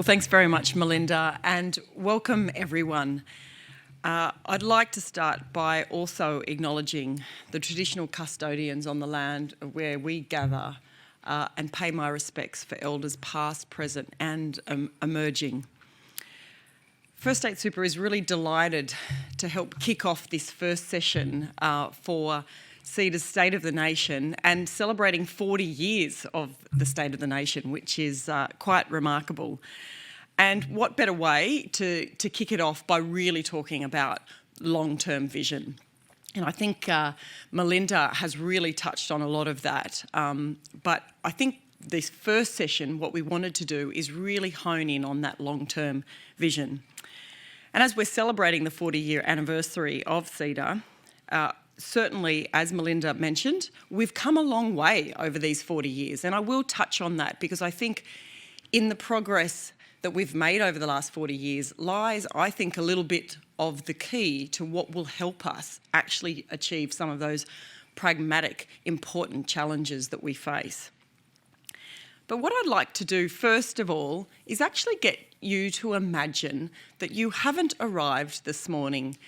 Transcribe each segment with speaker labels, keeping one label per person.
Speaker 1: Well, thanks very much, Melinda, and welcome everyone. I'd like to start by also acknowledging the traditional custodians on the land where we gather and pay my respects for elders past, present and emerging. First State Super is really delighted to help kick off this first session for CEDA's State of the Nation and celebrating 40 years of the State of the Nation, which is quite remarkable. And what better way to kick it off by really talking about long-term vision. And I think Melinda has really touched on a lot of that. But I think this first session, what we wanted to do is really hone in on that long-term vision. And as we're celebrating the 40-year anniversary of CEDA, certainly, as Melinda mentioned, we've come a long way over these 40 years. And I will touch on that because I think in the progress that we've made over the last 40 years lies, I think, a little bit of the key to what will help us actually achieve some of those pragmatic, important challenges that we face. But what I'd like to do, first of all, is actually get you to imagine that you haven't arrived this morning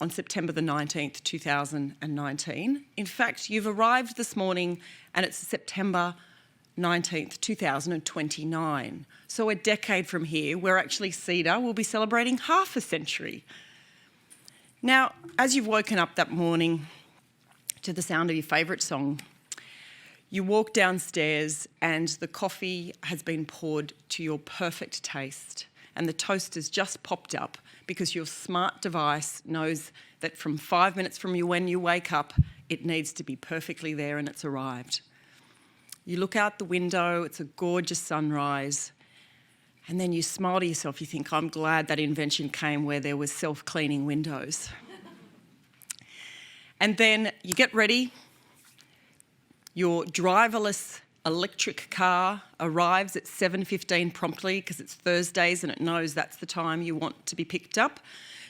Speaker 1: on September the 19th, 2019. In fact, you've arrived this morning and it's September 19th, 2029. So a decade from here, where actually CEDA will be celebrating half a century. Now, as you've woken up that morning to the sound of your favourite song, you walk downstairs and the coffee has been poured to your perfect taste and the toast has just popped up because your smart device knows that from 5 minutes from when you wake up, it needs to be perfectly there and it's arrived. You look out the window, it's a gorgeous sunrise, and then you smile to yourself, you think, I'm glad that invention came where there was self-cleaning windows. And then you get ready, your driverless electric car arrives at 7:15 promptly because it's Thursdays and it knows that's the time you want to be picked up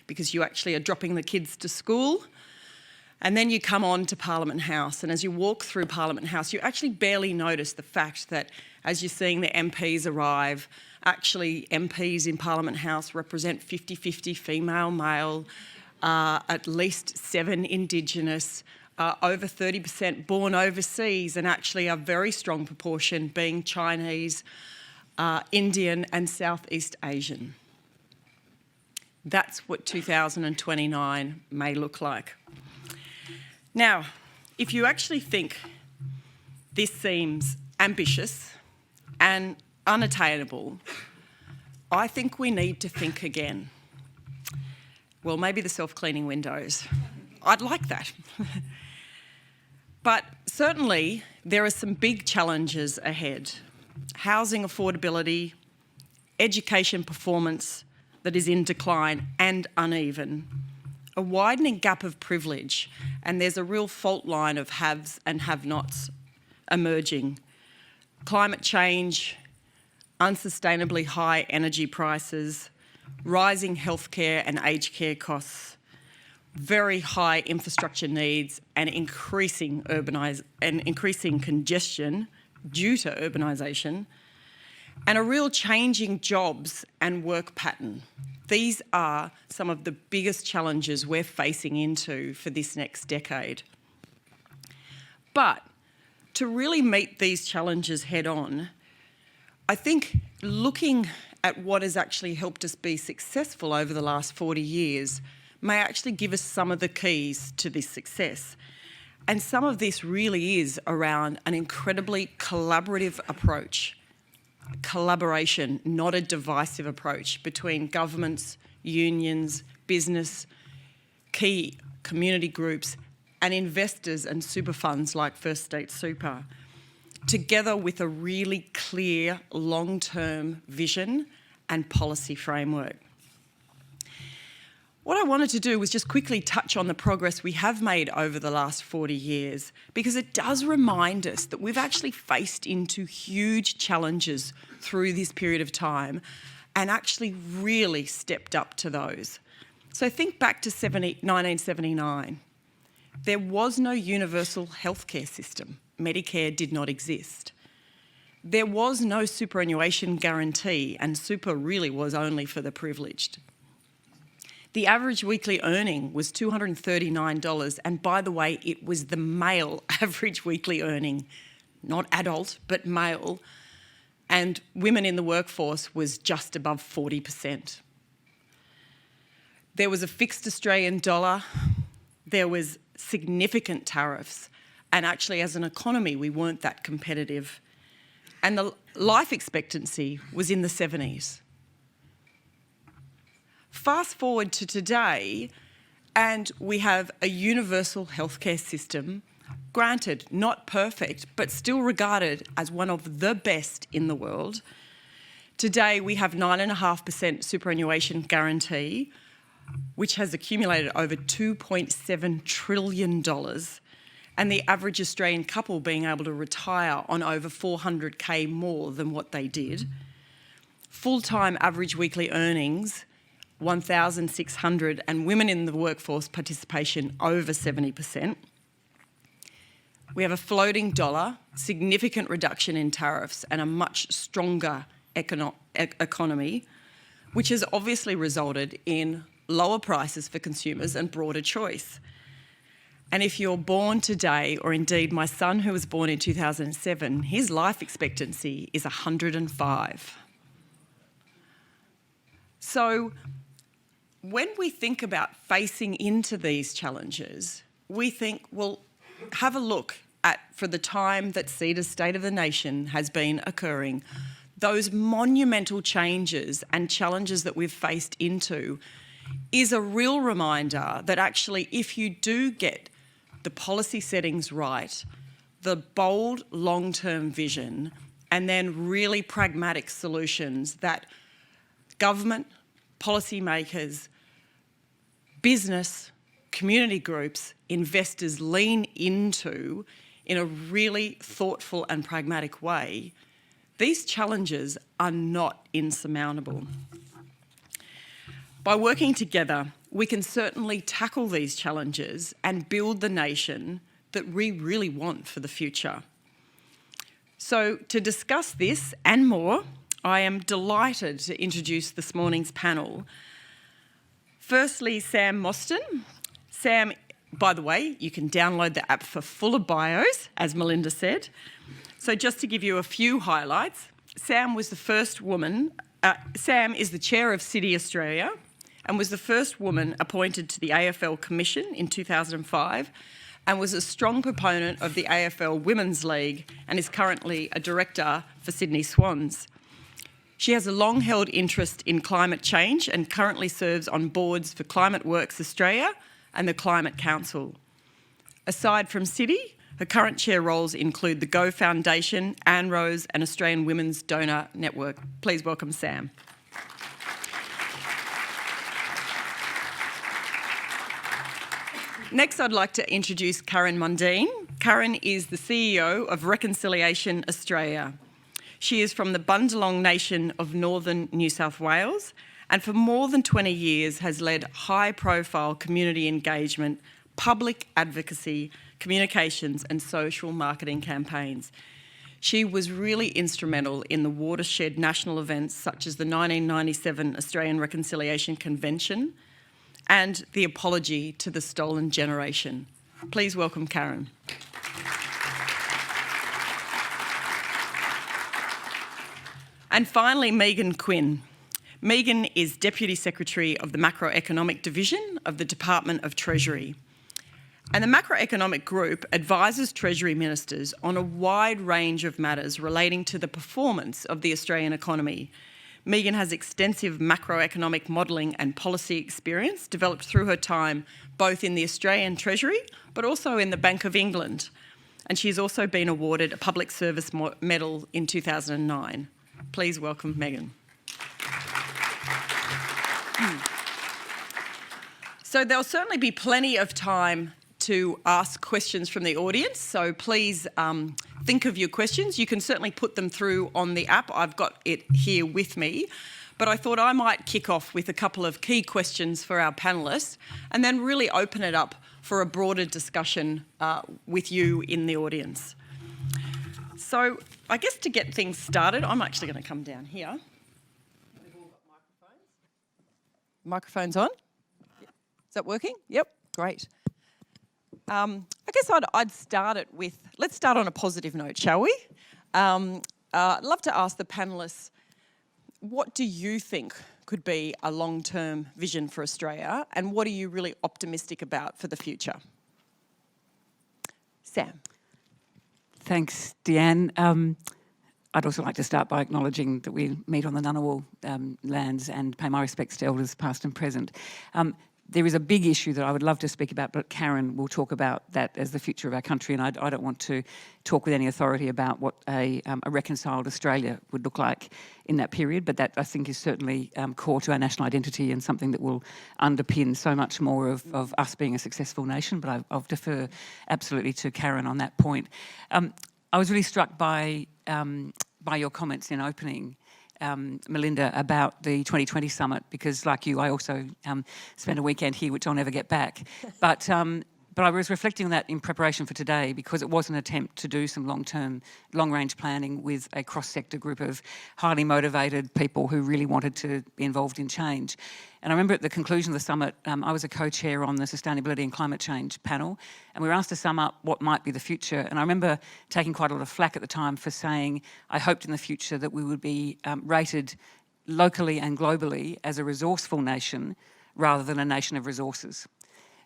Speaker 1: because you actually are dropping the kids to school. And then you come on to Parliament House, and as you walk through Parliament House, you actually barely notice the fact that as you're seeing the MPs arrive, actually MPs in Parliament House represent 50-50 female, male, at least 7 Indigenous, over 30% born overseas, and actually a very strong proportion being Chinese, Indian and Southeast Asian. That's what 2029 may look like. Now, if you actually think this seems ambitious and unattainable, I think we need to think again. Well, maybe the self-cleaning windows. I'd like that. But certainly there are some big challenges ahead. Housing affordability, education performance that is in decline and uneven, a widening gap of privilege, and there's a real fault line of haves and have-nots emerging. Climate change, unsustainably high energy prices, rising healthcare and aged care costs, very high infrastructure needs and increasing congestion due to urbanisation, and a real changing jobs and work pattern. These are some of the biggest challenges we're facing into for this next decade. But to really meet these challenges head on, I think looking at what has actually helped us be successful over the last 40 years may actually give us some of the keys to this success. And some of this really is around an incredibly collaborative approach. Collaboration, not a divisive approach between governments, unions, business, key community groups and investors and super funds like First State Super, together with a really clear long-term vision and policy framework. What I wanted to do was just quickly touch on the progress we have made over the last 40 years, because it does remind us that we've actually faced into huge challenges through this period of time and actually really stepped up to those. So think back to 1979. There was no universal healthcare system. Medicare did not exist. there was no superannuation guarantee, and super really was only for the privileged. The average weekly earning was $239, and by the way, it was the male average weekly earning, not adult, but male, and women in the workforce was just above 40%. There was a fixed Australian dollar, there was significant tariffs, and actually as an economy we weren't that competitive. And the life expectancy was in the 70s. Fast forward to today, and we have a universal healthcare system, granted not perfect, but still regarded as one of the best in the world. Today we have 9.5% superannuation guarantee, which has accumulated over $2.7 trillion, and the average Australian couple being able to retire on over $400K more than what they did. Full-time average weekly earnings, $1,600, and women in the workforce participation over 70%. We have a floating dollar, significant reduction in tariffs, and a much stronger economy, which has obviously resulted in lower prices for consumers and broader choice. And if you're born today, or indeed my son who was born in 2007, his life expectancy is 105. So when we think about facing into these challenges, we think, well, have a look at, for the time that CEDA's State of the Nation has been occurring, those monumental changes and challenges that we've faced into is a real reminder that actually if you do get the policy settings right, the bold long-term vision, and then really pragmatic solutions that government, policymakers, business, community groups, investors lean into in a really thoughtful and pragmatic way, these challenges are not insurmountable. By working together, we can certainly tackle these challenges and build the nation that we really want for the future. So to discuss this and more, I am delighted to introduce this morning's panel. Firstly, Sam Mostyn. Sam, by the way, you can download the app for fuller bios, as Melinda said. So just to give you a few highlights, Sam was the first woman, Sam is the chair of CEDA Australia, and was the first woman appointed to the AFL Commission in 2005, and was a strong proponent of the AFL Women's League, and is currently a director for Sydney Swans. She has a long-held interest in climate change and currently serves on boards for Climate Works Australia and the Climate Council. Aside from CEDA, her current chair roles include the Go Foundation, Anne Rose, and Australian Women's Donor Network. Please welcome Sam. Next, I'd like to introduce Karen Mundine. Karen is the CEO of Reconciliation Australia. She is from the Bundjalung Nation of Northern New South Wales, and for more than 20 years has led high-profile community engagement, public advocacy, communications and social marketing campaigns. She was really instrumental in the watershed national events such as the 1997 Australian Reconciliation Convention and the apology to the stolen generation. Please welcome Karen. And finally, Megan Quinn. Megan is Deputy Secretary of the Macroeconomic Division of the Department of Treasury. And the Macroeconomic Group advises Treasury Ministers on a wide range of matters relating to the performance of the Australian economy. Megan has extensive macroeconomic modelling and policy experience developed through her time both in the Australian Treasury but also in the Bank of England. And she's also been awarded a Public Service Medal in 2009. Please welcome Megan. So there'll certainly be plenty of time to ask questions from the audience, so please think of your questions. You can certainly put them through on the app. I've got it here with me, but I thought I might kick off with a couple of key questions for our panellists and then really open it up for a broader discussion with you in the audience. So I guess to get things started, I'm actually going to come down here. We've all got microphones. Microphones on? Yep. Is that working? Yep, great. I guess I'd start it with, let's start on a positive note, shall we? I'd love to ask the panellists, what do you think could be a long-term vision for Australia, and what are you really optimistic about for the future? Sam.
Speaker 2: Thanks, Deanne. I'd also like to start by acknowledging that we meet on the Ngunnawal lands and pay my respects to elders past and present. There is a big issue that I would love to speak about, but Karen will talk about that as the future of our country, and I don't want to talk with any authority about what a reconciled Australia would look like in that period, but that I think is certainly core to our national identity and something that will underpin so much more of us being a successful nation, but I'll defer absolutely to Karen on that point. I was really struck by your comments in opening, Melinda, about the 2020 summit, because like you, I also spent a weekend here, which I'll never get back. But I was reflecting on that in preparation for today, because it was an attempt to do some long-range planning with a cross-sector group of highly motivated people who really wanted to be involved in change. And I remember at the conclusion of the summit, I was a co-chair on the Sustainability and Climate Change panel, and we were asked to sum up what might be the future. And I remember taking quite a lot of flack at the time for saying I hoped in the future that we would be rated locally and globally as a resourceful nation rather than a nation of resources,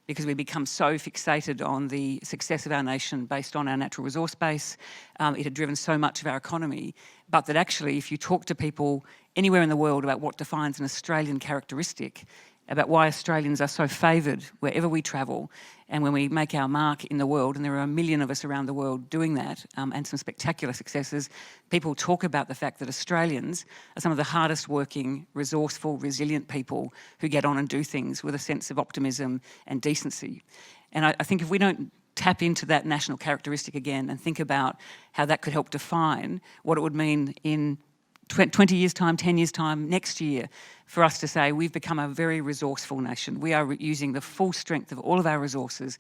Speaker 2: because we become so fixated on the success of our nation based on our natural resource base. It had driven so much of our economy, but that actually if you talk to people anywhere in the world about what defines an Australian characteristic, about why Australians are so favoured wherever we travel and when we make our mark in the world, and there are 1 million of us around the world doing that, and some spectacular successes, people talk about the fact that Australians are some of the hardest working, resourceful, resilient people who get on and do things with a sense of optimism and decency. And I think if we don't tap into that national characteristic again and think about how that could help define what it would mean in 20 years' time, 10 years' time, next year, for us to say we've become a very resourceful nation. We are using the full strength of all of our resources,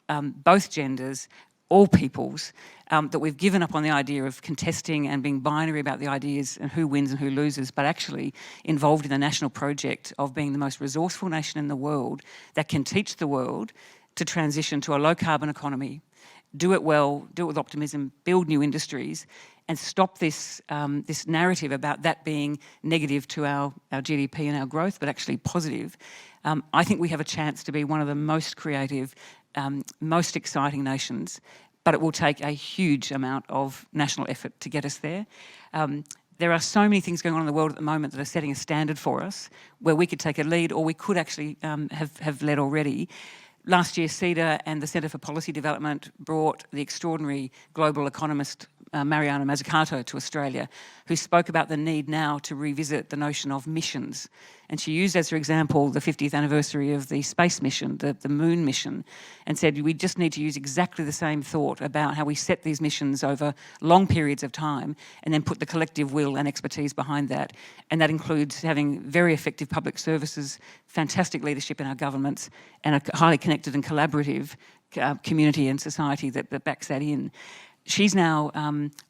Speaker 2: both genders, all peoples, that we've given up on the idea of contesting and being binary about the ideas and who wins and who loses, but actually involved in the national project of being the most resourceful nation in the world that can teach the world to transition to a low-carbon economy, do it well, do it with optimism, build new industries, and stop this this narrative about that being negative to our GDP and our growth, but actually positive. I think we have a chance to be one of the most creative, most exciting nations, but it will take a huge amount of national effort to get us there. There are so many things going on in the world at the moment that are setting a standard for us, where we could take a lead, or we could actually have led already. Last year, CEDA and the Centre for Policy Development brought the extraordinary global economist Mariana Mazzucato to Australia, who spoke about the need now to revisit the notion of missions. And she used as her example the 50th anniversary of the space mission, the moon mission, and said we just need to use exactly the same thought about how we set these missions over long periods of time and then put the collective will and expertise behind that. And that includes having very effective public services, fantastic leadership in our governments, and a highly connected and collaborative community and society that backs that in. She's now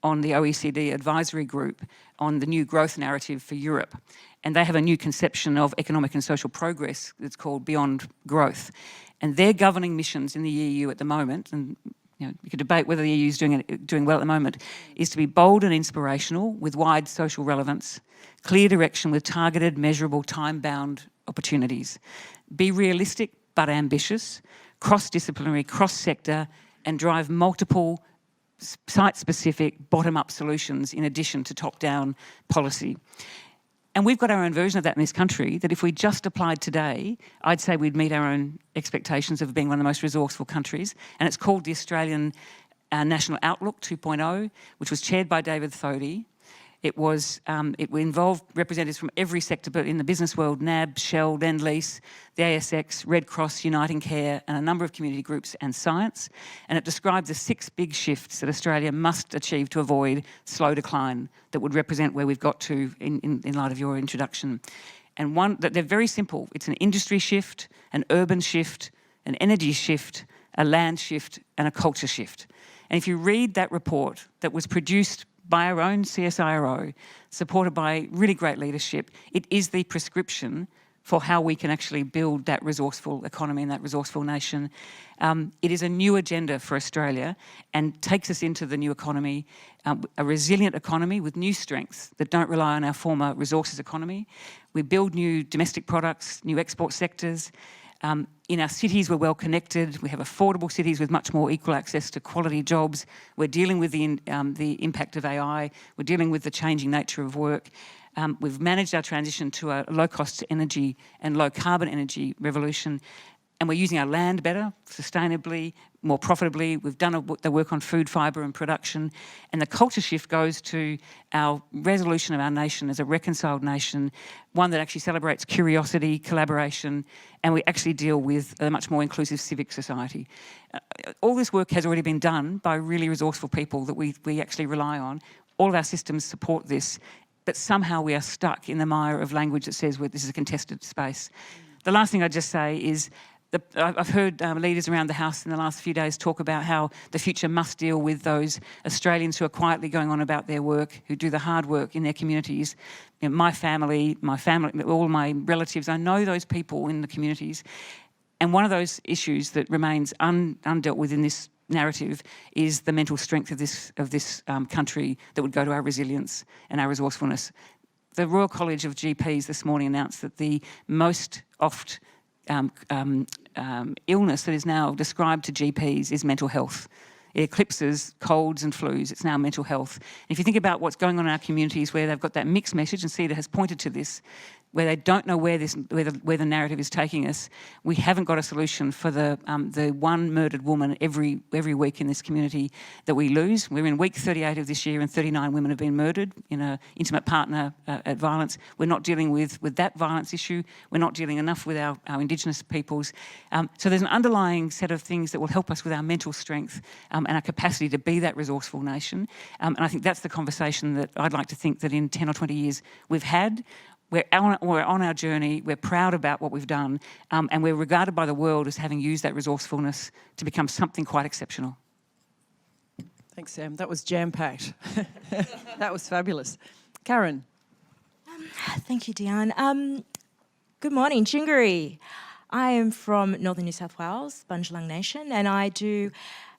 Speaker 2: on the OECD advisory group on the new growth narrative for Europe. And they have a new conception of economic and social progress that's called Beyond Growth. And their governing missions in the EU at the moment, and you could debate whether the EU is doing well at the moment, is to be bold and inspirational with wide social relevance, clear direction with targeted, measurable, time-bound opportunities, be realistic but ambitious, cross-disciplinary, cross-sector, and drive multiple site-specific, bottom-up solutions in addition to top-down policy. And we've got our own version of that in this country, that if we just applied today, I'd say we'd meet our own expectations of being one of the most resourceful countries. And it's called the Australian National Outlook 2.0, which was chaired by David Thodey. It involved representatives from every sector, but in the business world, NAB, Shell, Lend-Lease, the ASX, Red Cross, Uniting Care, and a number of community groups and science. And it described the 6 big shifts that Australia must achieve to avoid slow decline that would represent where we've got to in light of your introduction. And one, that they're very simple. It's an industry shift, an urban shift, an energy shift, a land shift, and a culture shift. And if you read that report that was produced by our own CSIRO, supported by really great leadership. It is the prescription for how we can actually build that resourceful economy and that resourceful nation. It is a new agenda for Australia and takes us into the new economy, a resilient economy with new strengths that don't rely on our former resources economy. We build new domestic products, new export sectors. In our cities, we're well connected. We have affordable cities with much more equal access to quality jobs. We're dealing with the impact of AI. We're dealing with the changing nature of work. We've managed our transition to a low-cost energy and low-carbon energy revolution, and we're using our land better, sustainably, more profitably. We've done the work on food, fibre and production, and the culture shift goes to our resolution of our nation as a reconciled nation, one that actually celebrates curiosity, collaboration, and we actually deal with a much more inclusive civic society. All this work has already been done by really resourceful people that we actually rely on. All of our systems support this, but somehow we are stuck in the mire of language that says this is a contested space. The last thing I'd just say is I've heard leaders around the House in the last few days talk about how the future must deal with those Australians who are quietly going on about their work, who do the hard work in their communities. You know, my family, all my relatives, I know those people in the communities. And one of those issues that remains undealt with in this narrative is the mental strength of this country that would go to our resilience and our resourcefulness. The Royal College of GPs this morning announced that the most oft illness that is now described to GPs is mental health. It eclipses colds and flus. It's now mental health. And if you think about what's going on in our communities where they've got that mixed message, and CEDA has pointed to this, where they don't know where the narrative is taking us, we haven't got a solution for the one murdered woman every week in this community that we lose. We're in week 38 of this year and 39 women have been murdered in an intimate partner violence. We're not dealing with that violence issue. We're not dealing enough with our Indigenous peoples. So there's an underlying set of things that will help us with our mental strength and our capacity to be that resourceful nation. And I think that's the conversation that I'd like to think that in 10 or 20 years we've had. We're on our journey, we're proud about what we've done, and we're regarded by the world as having used that resourcefulness to become something quite exceptional.
Speaker 1: Thanks, Sam. That was jam-packed. That was fabulous. Karen.
Speaker 3: Thank you, Deanne. Good morning, Jingari. I am from Northern New South Wales, Bundjalung Nation, and I do,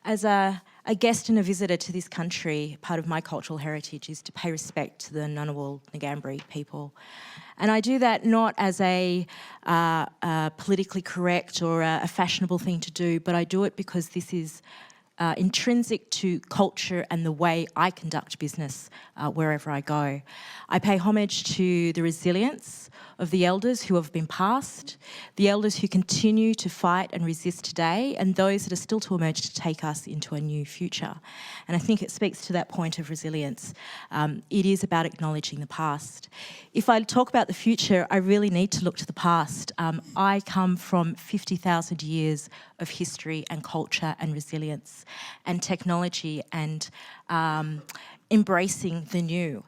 Speaker 3: as a guest and a visitor to this country, part of my cultural heritage is to pay respect to the Ngunnawal Ngambri people. And I do that not as a politically correct or a fashionable thing to do, but I do it because this is intrinsic to culture and the way I conduct business wherever I go. I pay homage to the resilience of the elders who have been past, the elders who continue to fight and resist today, and those that are still to emerge to take us into a new future. And I think it speaks to that point of resilience. It is about acknowledging the past. If I talk about the future, I really need to look to the past. I come from 50,000 years of history and culture and resilience and technology and embracing the new.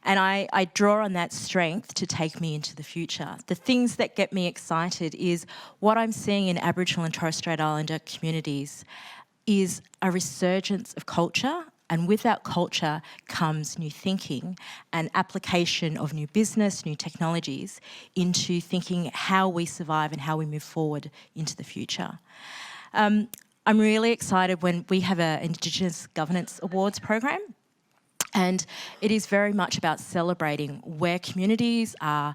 Speaker 3: And I draw on that strength to take me into the future. The things that get me excited is what I'm seeing in Aboriginal and Torres Strait Islander communities is a resurgence of culture, and with that culture comes new thinking and application of new business, new technologies into thinking how we survive and how we move forward into the future. I'm really excited when we have an Indigenous Governance Awards program. And it is very much about celebrating where communities are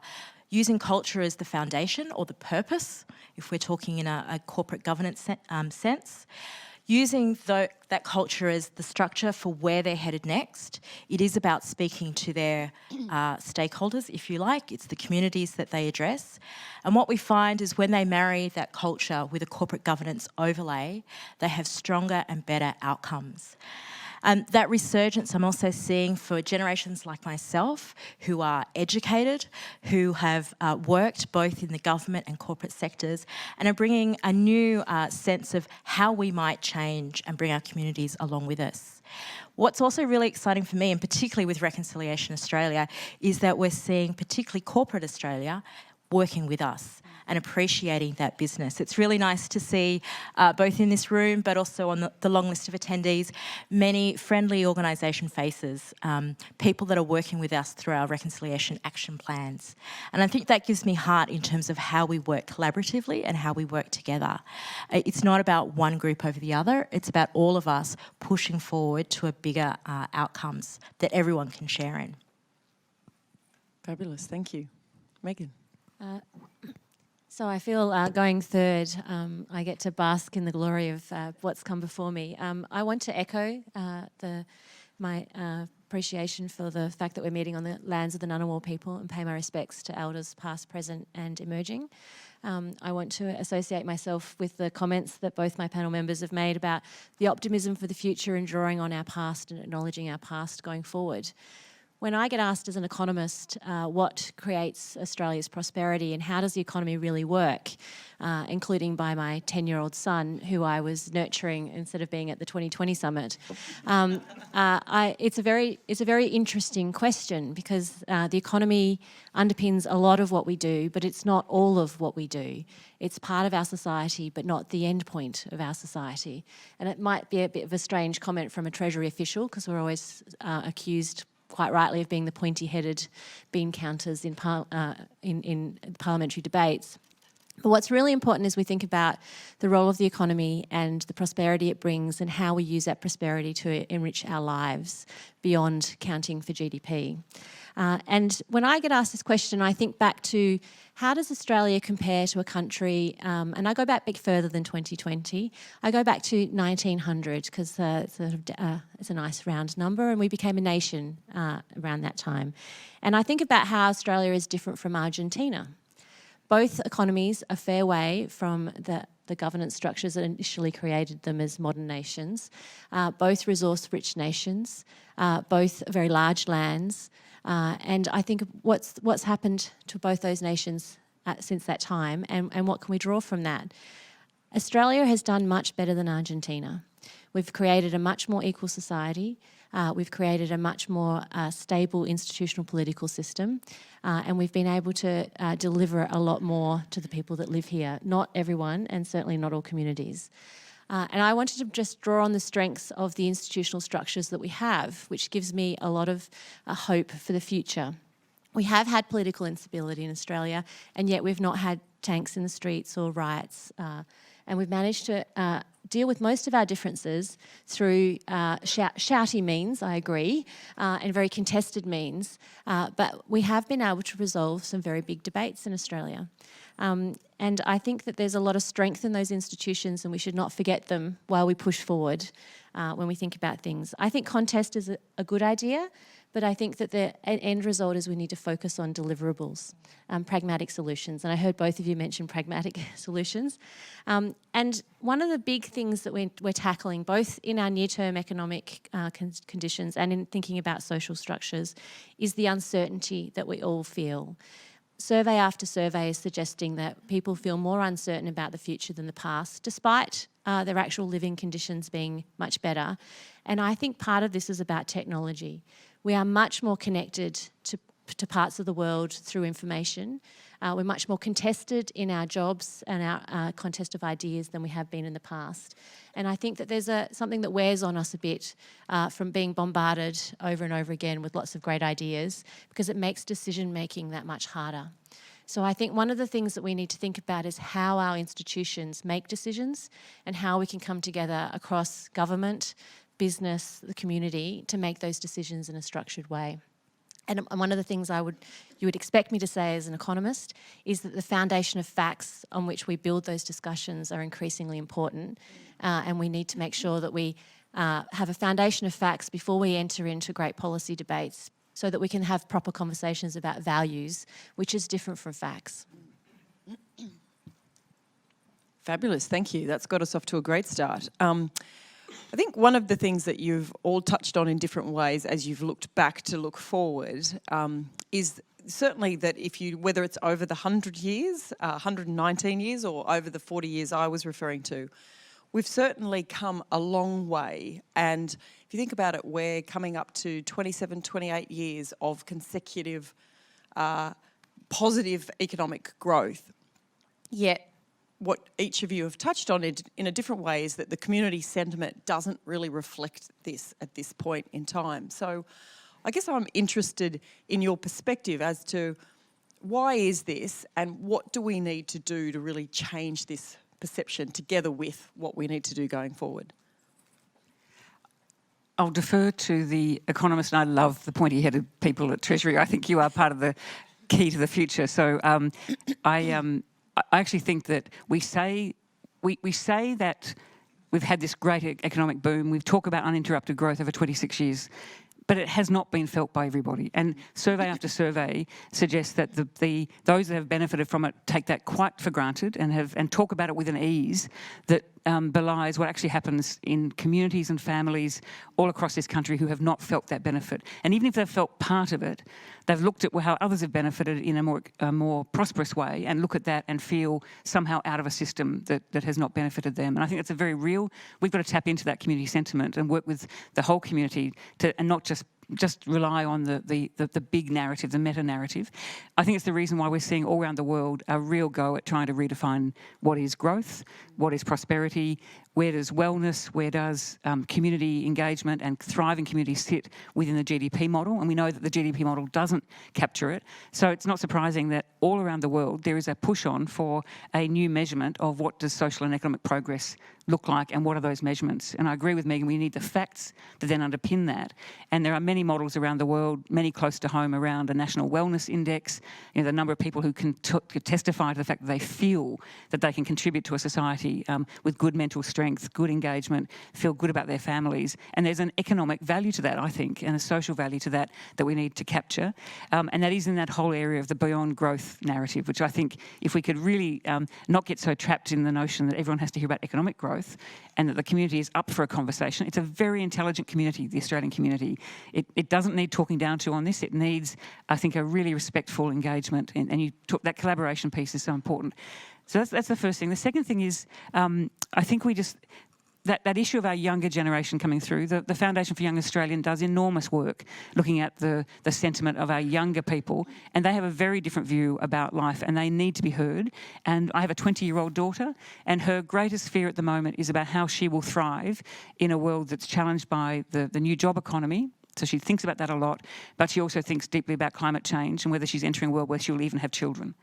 Speaker 3: using culture as the foundation or the purpose, if we're talking in a corporate governance sense, using that culture as the structure for where they're headed next. It is about speaking to their stakeholders, if you like. It's the communities that they address. And what we find is when they marry that culture with a corporate governance overlay, they have stronger and better outcomes. That resurgence I'm also seeing for generations like myself who are educated, who have worked both in the government and corporate sectors and are bringing a new sense of how we might change and bring our communities along with us. What's also really exciting for me, and particularly with Reconciliation Australia, is that we're seeing particularly corporate Australia working with us. and appreciating that business. It's really nice to see, both in this room but also on the long list of attendees, many friendly organisation faces, people that are working with us through our reconciliation action plans. And I think that gives me heart in terms of how we work collaboratively and how we work together. It's not about one group over the other, it's about all of us pushing forward to a bigger outcomes that everyone can share in.
Speaker 1: Fabulous, thank you. Megan.
Speaker 4: So I feel going third, I get to bask in the glory of what's come before me. I want to echo my appreciation for the fact that we're meeting on the lands of the Ngunnawal people and pay my respects to elders past, present and emerging. I want to associate myself with the comments that both my panel members have made about the optimism for the future and drawing on our past and acknowledging our past going forward. When I get asked as an economist what creates Australia's prosperity and how does the economy really work, including by my 10-year-old son, who I was nurturing instead of being at the 2020 summit, it's a very interesting question because the economy underpins a lot of what we do, but it's not all of what we do. It's part of our society, but not the end point of our society. And it might be a bit of a strange comment from a Treasury official because we're always accused quite rightly of being the pointy-headed bean counters in parliamentary debates. But what's really important is we think about the role of the economy and the prosperity it brings and how we use that prosperity to enrich our lives beyond counting for GDP. And when I get asked this question, I think back to how does Australia compare to a country, and I go back a bit further than 2020. I go back to 1900 because it's a nice round number and we became a nation around that time. And I think about how Australia is different from Argentina. Both economies a fair way from the governance structures that initially created them as modern nations, both resource-rich nations, both very large lands, and I think what's happened to both those nations since that time and what can we draw from that? Australia has done much better than Argentina. We've created a much more equal society. We've created a much more stable institutional political system and we've been able to deliver a lot more to the people that live here. Not everyone and certainly not all communities. And I wanted to just draw on the strengths of the institutional structures that we have, which gives me a lot of hope for the future. We have had political instability in Australia and yet we've not had tanks in the streets or riots and we've managed to deal with most of our differences through shouty means, I agree, and very contested means, but we have been able to resolve some very big debates in Australia. And I think that there's a lot of strength in those institutions and we should not forget them while we push forward when we think about things. I think contest is a good idea, but I think that the end result is we need to focus on deliverables, pragmatic solutions. And I heard both of you mention pragmatic solutions. And one of the big things that we're tackling, both in our near-term economic conditions and in thinking about social structures, is the uncertainty that we all feel. Survey after survey is suggesting that people feel more uncertain about the future than the past, despite their actual living conditions being much better. And I think part of this is about technology. We are much more connected to parts of the world through information. We're much more contested in our jobs and our contest of ideas than we have been in the past. And I think that there's something that wears on us a bit from being bombarded over and over again with lots of great ideas because it makes decision making that much harder. So I think one of the things that we need to think about is how our institutions make decisions and how we can come together across government, business, the community to make those decisions in a structured way. And one of the things you would expect me to say as an economist is that the foundation of facts on which we build those discussions are increasingly important, and we need to make sure that we have a foundation of facts before we enter into great policy debates so that we can have proper conversations about values, which is different from facts.
Speaker 1: Fabulous, thank you. That's got us off to a great start. I think one of the things that you've all touched on in different ways as you've looked back to look forward is certainly that whether it's over the 100 years, 119 years, or over the 40 years I was referring to, we've certainly come a long way. And if you think about it, we're coming up to 27, 28 years of consecutive positive economic growth. Yet what each of you have touched on it in a different way is that the community sentiment doesn't really reflect this at this point in time. So I guess I'm interested in your perspective as to why is this and what do we need to do to really change this perception together with what we need to do going forward?
Speaker 2: I'll defer to the economist, and I love the pointy-headed people at Treasury. I think you are part of the key to the future. So I actually think that we say that we've had this great economic boom. We've talked about uninterrupted growth over 26 years, but it has not been felt by everybody. And survey after survey suggests that those that have benefited from it take that quite for granted and talk about it with an ease that belies what actually happens in communities and families all across this country who have not felt that benefit. And even if they've felt part of it, they've looked at how others have benefited in a more prosperous way and look at that and feel somehow out of a system that has not benefited them. And I think that's a very real, we've got to tap into that community sentiment and work with the whole community and not just rely on the big narrative, the meta-narrative. I think it's the reason why we're seeing all around the world a real go at trying to redefine what is growth, what is prosperity, where does wellness, where does community engagement and thriving communities sit within the GDP model. And we know that the GDP model doesn't capture it. So it's not surprising that all around the world there is a push on for a new measurement of what does social and economic progress look like and what are those measurements. And I agree with Megan, we need the facts that then underpin that. And there are many models around the world, many close to home around a national wellness index, the number of people who can testify to the fact that they feel that they can contribute to a society with good mental strength, good engagement, feel good about their families. And there's an economic value to that, I think, and a social value to that we need to capture. And that is in that whole area of the beyond growth narrative, which I think if we could really not get so trapped in the notion that everyone has to hear about economic growth and that the community is up for a conversation. It's a very intelligent community, the Australian community. It doesn't need talking down to on this. It needs, I think, a really respectful engagement. And you took that collaboration piece is so important. So that's the first thing. The second thing is I think we just... That issue of our younger generation coming through, the Foundation for Young Australian does enormous work looking at the sentiment of our younger people, and they have a very different view about life and they need to be heard. And I have a 20-year-old daughter, and her greatest fear at the moment is about how she will thrive in a world that's challenged by the new job economy. So she thinks about that a lot, but she also thinks deeply about climate change and whether she's entering a world where she'll even have children.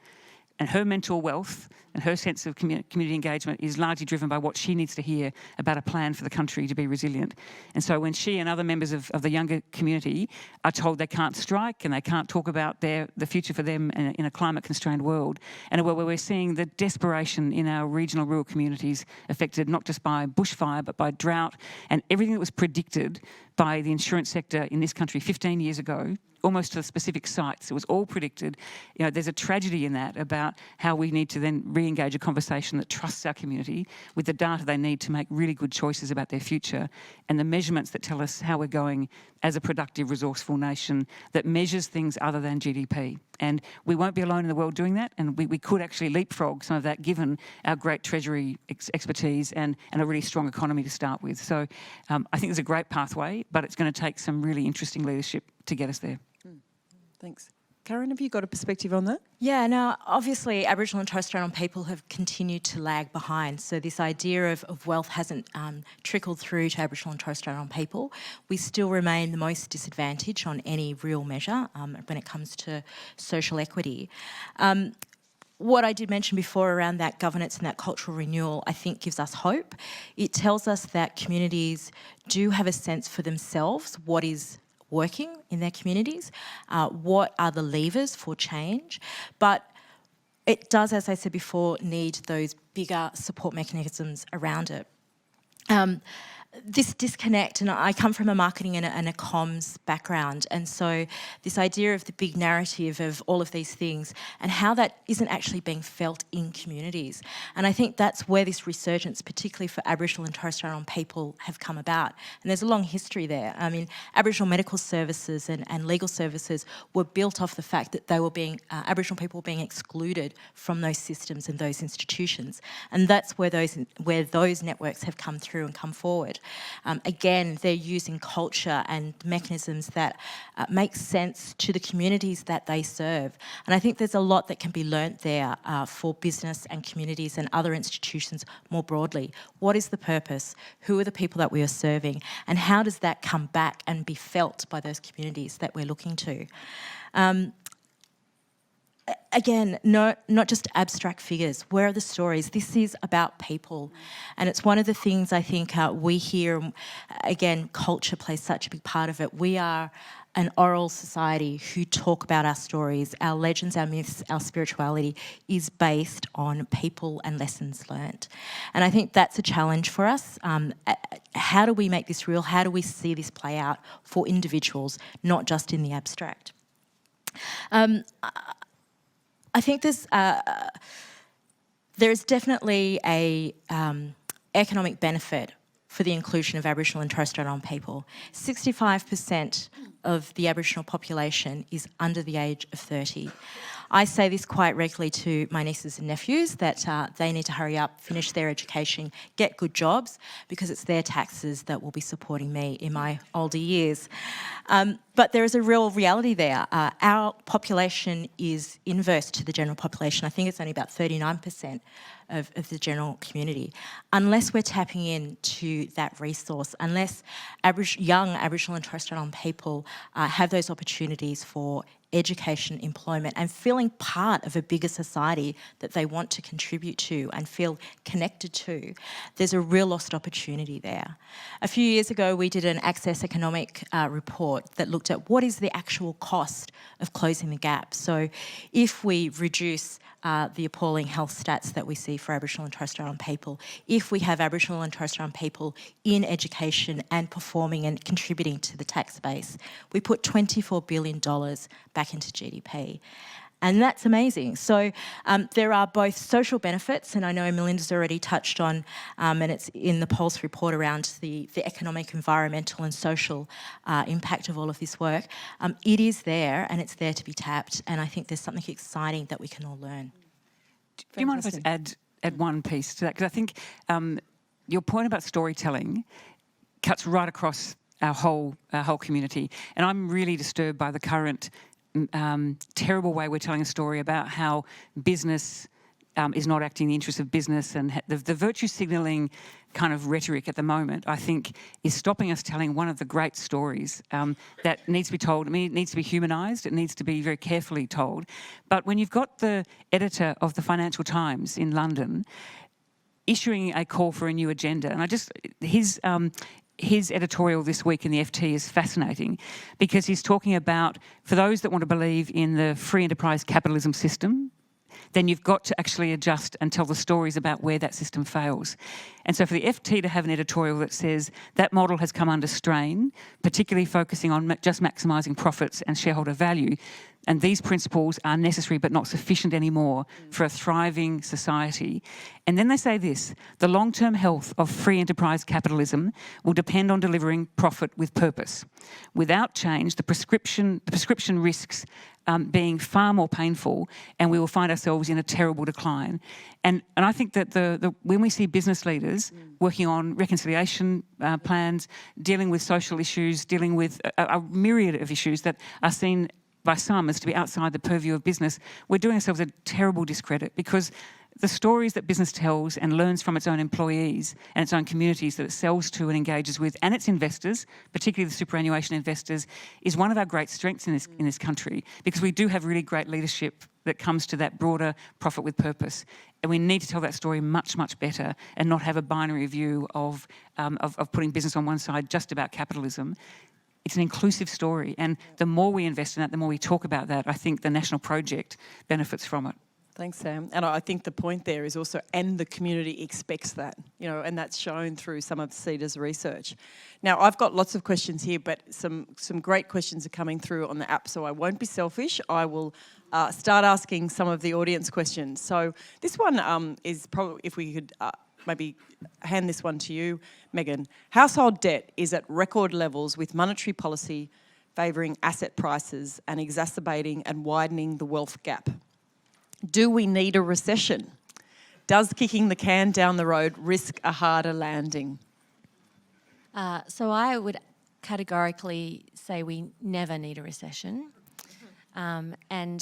Speaker 2: And her mental wealth and her sense of community engagement is largely driven by what she needs to hear about a plan for the country to be resilient. And so when she and other members of the younger community are told they can't strike and they can't talk about the future for them in a climate-constrained world, and a world where we're seeing the desperation in our regional rural communities affected not just by bushfire but by drought and everything that was predicted by the insurance sector in this country 15 years ago, almost to the specific sites. It was all predicted. There's a tragedy in that about how we need to then re-engage a conversation that trusts our community with the data they need to make really good choices about their future and the measurements that tell us how we're going as a productive, resourceful nation that measures things other than GDP. And we won't be alone in the world doing that, and we could actually leapfrog some of that given our great Treasury expertise and a really strong economy to start with. So I think there's a great pathway, but it's going to take some really interesting leadership to get us there.
Speaker 1: Thanks. Karen, have you got a perspective on that?
Speaker 3: Yeah, now obviously Aboriginal and Torres Strait Islander people have continued to lag behind. So this idea of wealth hasn't trickled through to Aboriginal and Torres Strait Islander people. We still remain the most disadvantaged on any real measure when it comes to social equity. What I did mention before around that governance and that cultural renewal, I think gives us hope. It tells us that communities do have a sense for themselves what is working in their communities, what are the levers for change, but it does, as I said before, need those bigger support mechanisms around it. This disconnect, and I come from a marketing and a comms background, and so this idea of the big narrative of all of these things and how that isn't actually being felt in communities. And I think that's where this resurgence, particularly for Aboriginal and Torres Strait Islander people, have come about. And there's a long history there. I mean, Aboriginal medical services and legal services were built off the fact that they were being, Aboriginal people were being excluded from those systems and those institutions. And that's where those networks have come through and come forward. Again, they're using culture and mechanisms that make sense to the communities that they serve. And I think there's a lot that can be learnt there for business and communities and other institutions more broadly. What is the purpose? Who are the people that we are serving? And how does that come back and be felt by those communities that we're looking to? Again, not just abstract figures. Where are the stories? This is about people. And it's one of the things I think we hear, again, culture plays such a big part of it. We are an oral society who talk about our stories, our legends, our myths, our spirituality is based on people and lessons learnt. And I think that's a challenge for us. How do we make this real? How do we see this play out for individuals, not just in the abstract? I think there is definitely a economic benefit for the inclusion of Aboriginal and Torres Strait Islander people. 65% of the Aboriginal population is under the age of 30. I say this quite regularly to my nieces and nephews that they need to hurry up, finish their education, get good jobs, because it's their taxes that will be supporting me in my older years. But there is a real reality there. Our population is inverse to the general population. I think it's only about 39% of the general community. Unless we're tapping into that resource, unless young Aboriginal and Torres Strait Islander people have those opportunities for education, employment, and feeling part of a bigger society that they want to contribute to and feel connected to, there's a real lost opportunity there. A few years ago, we did an Access Economic report that looked at what is the actual cost of closing the gap. So if we reduce the appalling health stats that we see for Aboriginal and Torres Strait Islander people, if we have Aboriginal and Torres Strait Islander people in education and performing and contributing to the tax base, we put $24 billion back into GDP. And that's amazing. So there are both social benefits, and I know Melinda's already touched on, and it's in the Pulse report around the economic, environmental and social impact of all of this work. It is there and it's there to be tapped, and I think there's something exciting that we can all learn.
Speaker 2: Do you mind if I just add one piece to that? Because I think your point about storytelling cuts right across our whole community, and I'm really disturbed by the current terrible way we're telling a story about how business is not acting in the interest of business, and the virtue signalling kind of rhetoric at the moment, I think, is stopping us telling one of the great stories that needs to be told. I mean, it needs to be humanised, it needs to be very carefully told. But when you've got the editor of the Financial Times in London issuing a call for a new agenda, and his editorial this week in the FT is fascinating, because he's talking about, for those that want to believe in the free enterprise capitalism system, then you've got to actually adjust and tell the stories about where that system fails. And so for the FT to have an editorial that says that model has come under strain, particularly focusing on just maximising profits and shareholder value, and these principles are necessary but not sufficient anymore for a thriving society. And then they say this: the long-term health of free enterprise capitalism will depend on delivering profit with purpose. Without change, the prescription risks being far more painful, and we will find ourselves in a terrible decline. And I think that when we see business leaders working on reconciliation plans, dealing with social issues, dealing with a myriad of issues that are seen by some as to be outside the purview of business, we're doing ourselves a terrible discredit, because the stories that business tells and learns from its own employees and its own communities that it sells to and engages with, and its investors, particularly the superannuation investors, is one of our great strengths in this country, because we do have really great leadership that comes to that broader profit with purpose. And we need to tell that story much, much better, and not have a binary view of putting business on one side just about capitalism. It's an inclusive story, and the more we invest in that, the more we talk about that, I think the national project benefits from it.
Speaker 1: Thanks, Sam. And I think the point there is also, and the community expects that, and that's shown through some of CEDA's research. Now, I've got lots of questions here, but some great questions are coming through on the app, so I won't be selfish. I will start asking some of the audience questions. So this one is probably, if we could maybe hand this one to you, Megan. Household debt is at record levels, with monetary policy favouring asset prices and exacerbating and widening the wealth gap. Do we need a recession? Does kicking the can down the road risk a harder landing?
Speaker 4: So I would categorically say we never need a recession. And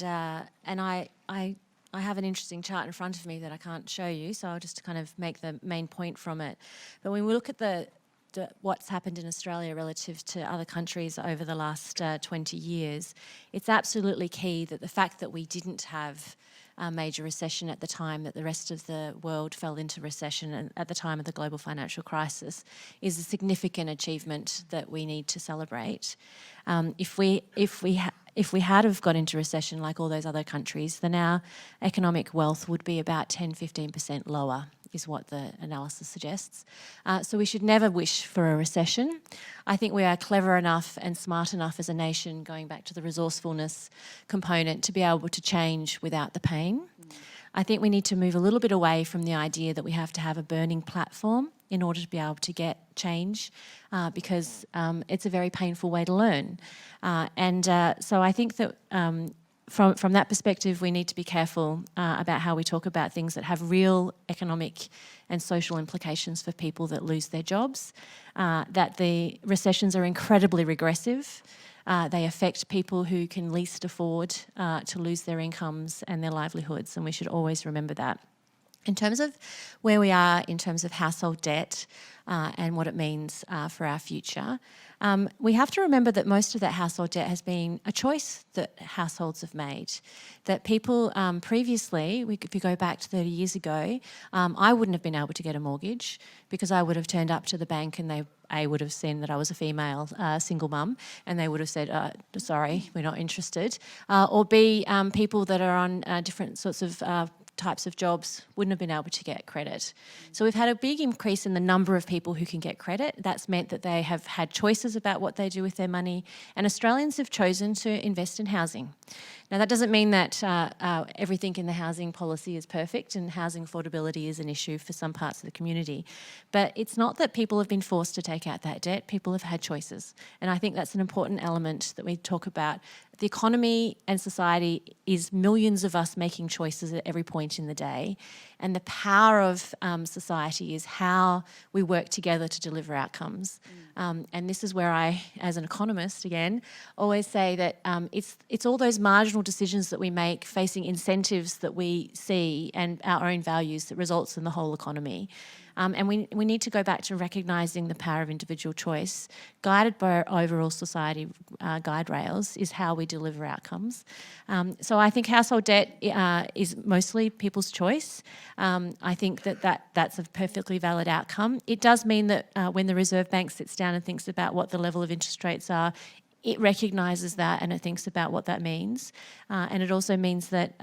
Speaker 4: I have an interesting chart in front of me that I can't show you, so I'll just kind of make the main point from it. But when we look at what's happened in Australia relative to other countries over the last 20 years, it's absolutely key that the fact that we didn't have a major recession at the time that the rest of the world fell into recession and at the time of the global financial crisis is a significant achievement that we need to celebrate. If we had have got into recession like all those other countries, then our economic wealth would be about 10-15% lower, is what the analysis suggests. So we should never wish for a recession. I think we are clever enough and smart enough as a nation, going back to the resourcefulness component, to be able to change without the pain. I think we need to move a little bit away from the idea that we have to have a burning platform in order to be able to get change, because it's a very painful way to learn. So I think that from that perspective, we need to be careful about how we talk about things that have real economic and social implications for people that lose their jobs, that the recessions are incredibly regressive. They affect people who can least afford to lose their incomes and their livelihoods, and we should always remember that. In terms of where we are in terms of household debt and what it means for our future, we have to remember that most of that household debt has been a choice that households have made. That people previously, if you go back to 30 years ago, I wouldn't have been able to get a mortgage because I would have turned up to the bank and they would have seen that I was a female single mum, and they would have said, sorry, we're not interested. Or B, people that are on different sorts of types of jobs wouldn't have been able to get credit. So we've had a big increase in the number of people who can get credit. That's meant that they have had choices about what they do with their money, and Australians have chosen to invest in housing. Now, that doesn't mean that everything in the housing policy is perfect, and housing affordability is an issue for some parts of the community. But it's not that people have been forced to take out that debt. People have had choices. And I think that's an important element that we talk about. The economy and society is millions of us making choices at every point in the day. And the power of society is how we work together to deliver outcomes. And this is where I, as an economist, again, always say that it's all those marginal decisions that we make facing incentives that we see and our own values that results in the whole economy. And we need to go back to recognising the power of individual choice, guided by our overall society guide rails, is how we deliver outcomes. So I think household debt is mostly people's choice. I think that's a perfectly valid outcome. It does mean that when the Reserve Bank sits down and thinks about what the level of interest rates are, it recognises that and it thinks about what that means. And it also means that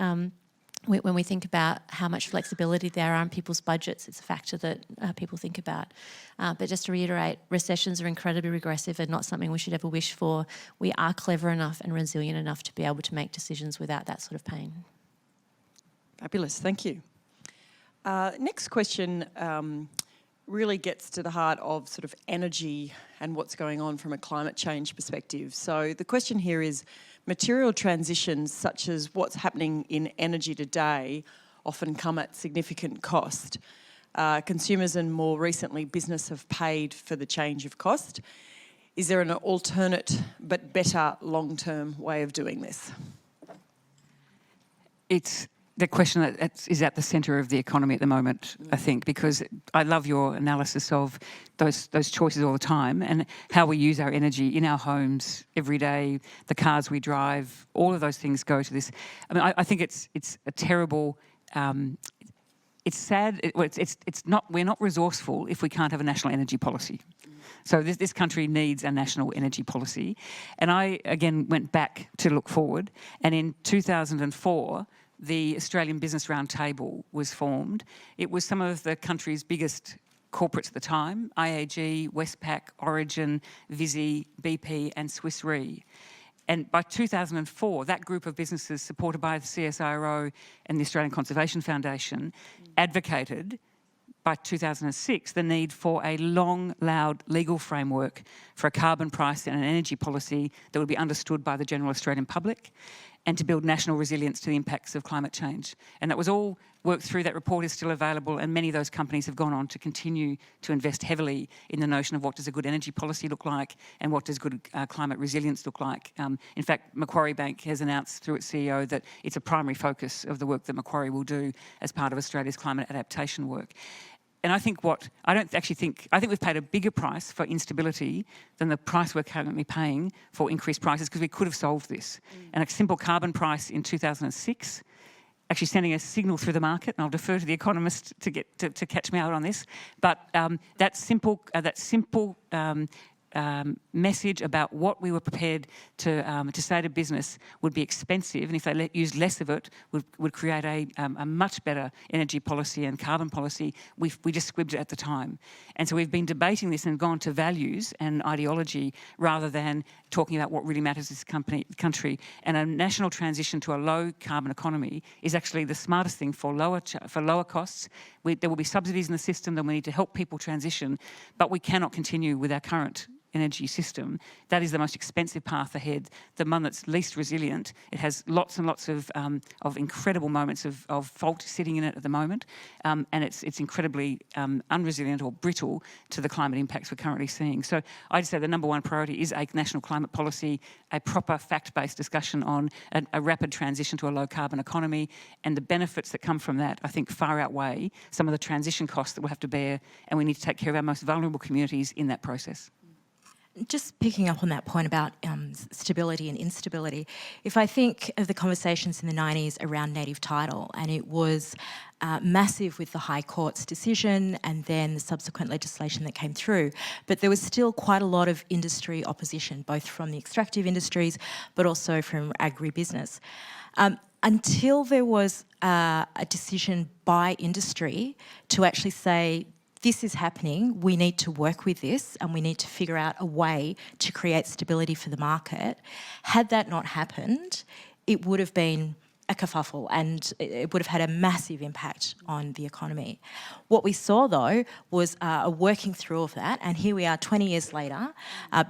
Speaker 4: when we think about how much flexibility there are in people's budgets, it's a factor that people think about. But just to reiterate, recessions are incredibly regressive and not something we should ever wish for. We are clever enough and resilient enough to be able to make decisions without that sort of pain.
Speaker 1: Fabulous, thank you. Next question really gets to the heart of sort of energy and what's going on from a climate change perspective. So the question here is, material transitions such as what's happening in energy today often come at significant cost. Consumers and more recently business have paid for the change of cost. Is there an alternate but better long-term way of doing this?
Speaker 2: It's the question that is at the centre of the economy at the moment, I think, because I love your analysis of those choices all the time and how we use our energy in our homes every day, the cars we drive, all of those things go to this. I mean, I think it's a terrible. It's sad. We're not resourceful if we can't have a national energy policy. So this country needs a national energy policy. And I again went back to look forward, and in 2004. The Australian Business Roundtable was formed. It was some of the country's biggest corporates at the time, IAG, Westpac, Origin, Visy, BP and Swiss Re. And by 2004, that group of businesses supported by the CSIRO and the Australian Conservation Foundation advocated by 2006 the need for a long, loud legal framework for a carbon price and an energy policy that would be understood by the general Australian public. and to build national resilience to the impacts of climate change. And that was all worked through. That report is still available, and many of those companies have gone on to continue to invest heavily in the notion of what does a good energy policy look like and what does good climate resilience look like. In fact, Macquarie Bank has announced through its CEO that it's a primary focus of the work that Macquarie will do as part of Australia's climate adaptation work. And I think I think we've paid a bigger price for instability than the price we're currently paying for increased prices, because we could have solved this. And a simple carbon price in 2006, actually sending a signal through the market, and I'll defer to the economist to catch me out on this, but that simple message about what we were prepared to say to business would be expensive, and if they used less of it, would create a much better energy policy and carbon policy. We just squibbed it at the time. And so we've been debating this and gone to values and ideology rather than talking about what really matters to this country. And a national transition to a low carbon economy is actually the smartest thing for lower costs. There will be subsidies in the system, then we need to help people transition, but we cannot continue with our current energy system. That is the most expensive path ahead, the one that's least resilient. It has lots and lots of incredible moments of fault sitting in it at the moment, and it's incredibly unresilient or brittle to the climate impacts we're currently seeing. So I'd say the number one priority is a national climate policy, a proper fact-based discussion on a rapid transition to a low-carbon economy, and the benefits that come from that, I think, far outweigh some of the transition costs that we'll have to bear, and we need to take care of our most vulnerable communities in that process.
Speaker 3: Just picking up on that point about stability and instability, if I think of the conversations in the 90s around native title, and it was massive with the High Court's decision and then the subsequent legislation that came through, but there was still quite a lot of industry opposition, both from the extractive industries but also from agribusiness. Until there was a decision by industry to actually say, this is happening, we need to work with this and we need to figure out a way to create stability for the market. Had that not happened, it would have been a kerfuffle and it would have had a massive impact on the economy. What we saw though was a working through of that, and here we are 20 years later.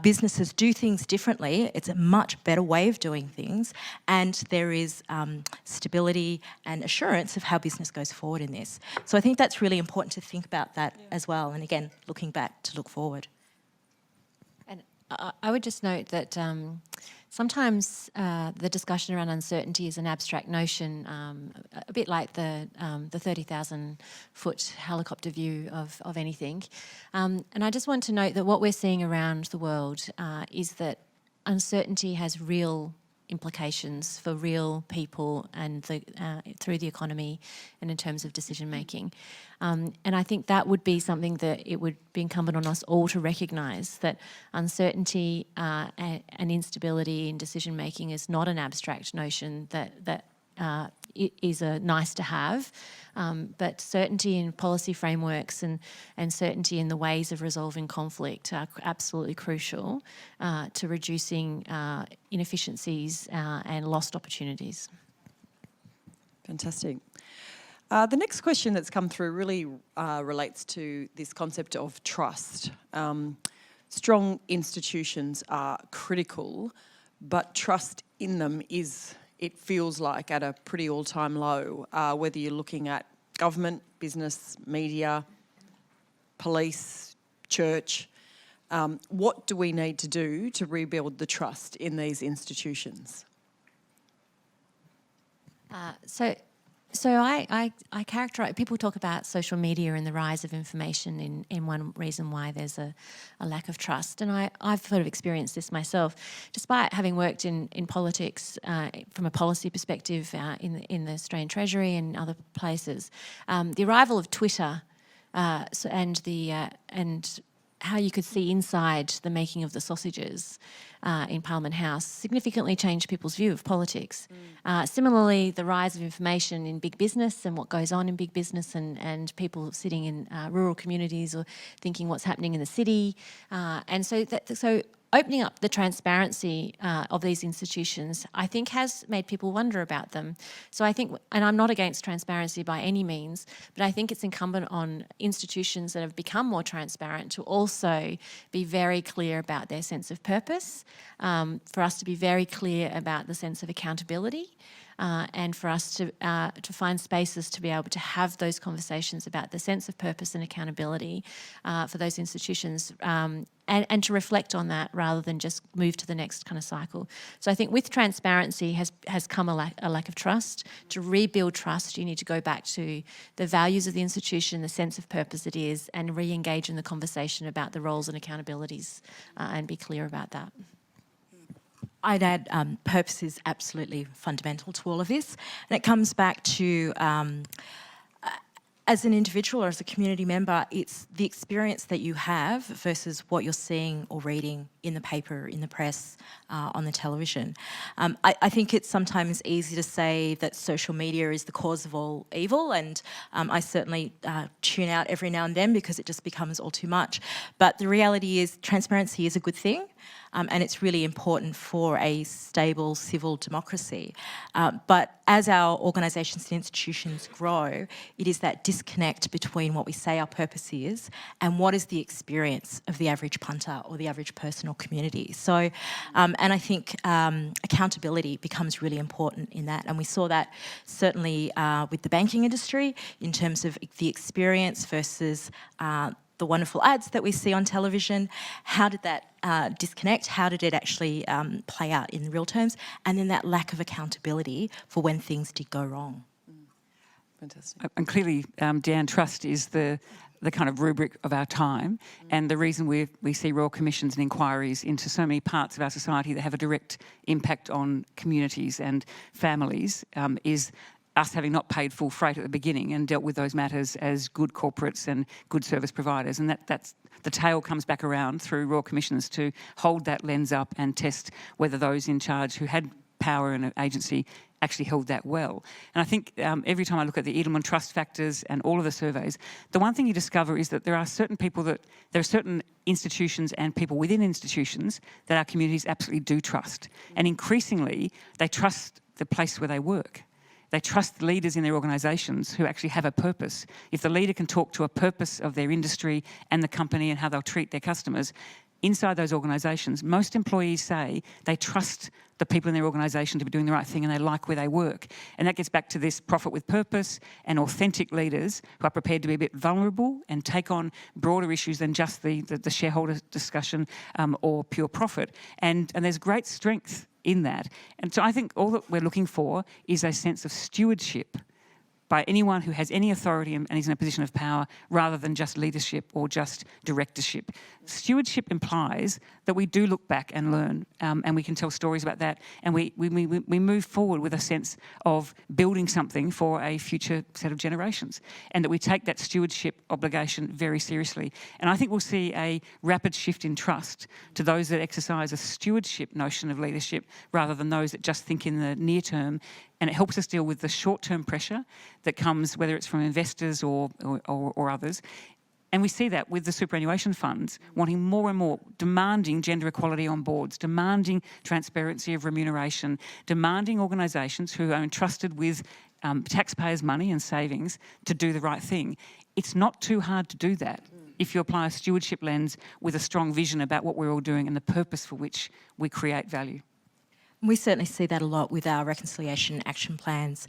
Speaker 3: Businesses do things differently, it's a much better way of doing things, and there is stability and assurance of how business goes forward in this. So I think that's really important to think about that as well, and again, looking back to look forward.
Speaker 4: And I would just note that sometimes the discussion around uncertainty is an abstract notion, a bit like the 30,000-foot helicopter view of anything. And I just want to note that what we're seeing around the world is that uncertainty has real implications for real people and through the economy and in terms of decision making. And I think that would be something that it would be incumbent on us all to recognise, that uncertainty and instability in decision making is not an abstract notion that it is a nice to have, but certainty in policy frameworks and certainty in the ways of resolving conflict are absolutely crucial to reducing inefficiencies and lost opportunities.
Speaker 1: Fantastic. The next question that's come through really relates to this concept of trust. Strong institutions are critical, but trust in them it feels like at a pretty all-time low, whether you're looking at government, business, media, police, church. What do we need to do to rebuild the trust in these institutions?
Speaker 4: So I characterise, people talk about social media and the rise of information in one reason why there's a lack of trust. And I've sort of experienced this myself. Despite having worked in politics from a policy perspective in the Australian Treasury and other places, the arrival of Twitter and how you could see inside the making of the sausages in Parliament House significantly changed people's view of politics. Similarly, the rise of information in big business and what goes on in big business and people sitting in rural communities or thinking what's happening in the city. And so opening up the transparency of these institutions, I think, has made people wonder about them. So I think, and I'm not against transparency by any means, but I think it's incumbent on institutions that have become more transparent to also be very clear about their sense of purpose, for us to be very clear about the sense of accountability, and for us to find spaces to be able to have those conversations about the sense of purpose and accountability for those institutions, and to reflect on that rather than just move to the next kind of cycle. So I think with transparency has come a lack of trust. To rebuild trust, you need to go back to the values of the institution, the sense of purpose it is, and re-engage in the conversation about the roles and accountabilities, and be clear about that.
Speaker 3: I'd add purpose is absolutely fundamental to all of this. And it comes back to, as an individual or as a community member, it's the experience that you have versus what you're seeing or reading in the paper, in the press, on the television. I think it's sometimes easy to say that social media is the cause of all evil, and I certainly tune out every now and then because it just becomes all too much. But the reality is transparency is a good thing. And it's really important for a stable civil democracy. But as our organisations and institutions grow, it is that disconnect between what we say our purpose is and what is the experience of the average punter or the average person or community. So, and I think accountability becomes really important in that. And we saw that certainly with the banking industry in terms of the experience versus the wonderful ads that we see on television. How did that disconnect? How did it actually play out in real terms? And then that lack of accountability for when things did go wrong.
Speaker 1: Fantastic.
Speaker 2: And clearly, Deanne, trust is the kind of rubric of our time, and the reason we see royal commissions and inquiries into so many parts of our society that have a direct impact on communities and families is us having not paid full freight at the beginning and dealt with those matters as good corporates and good service providers. And that's the tail comes back around through royal commissions to hold that lens up and test whether those in charge who had power and agency actually held that well. And I think every time I look at the Edelman Trust factors and all of the surveys, the one thing you discover is that there are certain institutions and people within institutions that our communities absolutely do trust. And increasingly, they trust the place where they work. They trust the leaders in their organisations who actually have a purpose. If the leader can talk to a purpose of their industry and the company and how they'll treat their customers, inside those organisations, most employees say they trust the people in their organisation to be doing the right thing and they like where they work. And that gets back to this profit with purpose and authentic leaders who are prepared to be a bit vulnerable and take on broader issues than just the shareholder discussion or pure profit. And there's great strength in that. And so I think all that we're looking for is a sense of stewardship by anyone who has any authority and is in a position of power rather than just leadership or just directorship. Stewardship implies that we do look back and learn, and we can tell stories about that, and we move forward with a sense of building something for a future set of generations, and that we take that stewardship obligation very seriously. And I think we'll see a rapid shift in trust to those that exercise a stewardship notion of leadership rather than those that just think in the near term. And it helps us deal with the short-term pressure that comes, whether it's from investors or others. And we see that with the superannuation funds wanting more and more, demanding gender equality on boards, demanding transparency of remuneration, demanding organisations who are entrusted with taxpayers' money and savings to do the right thing. It's not too hard to do that if you apply a stewardship lens with a strong vision about what we're all doing and the purpose for which we create value.
Speaker 3: We certainly see that a lot with our reconciliation action plans.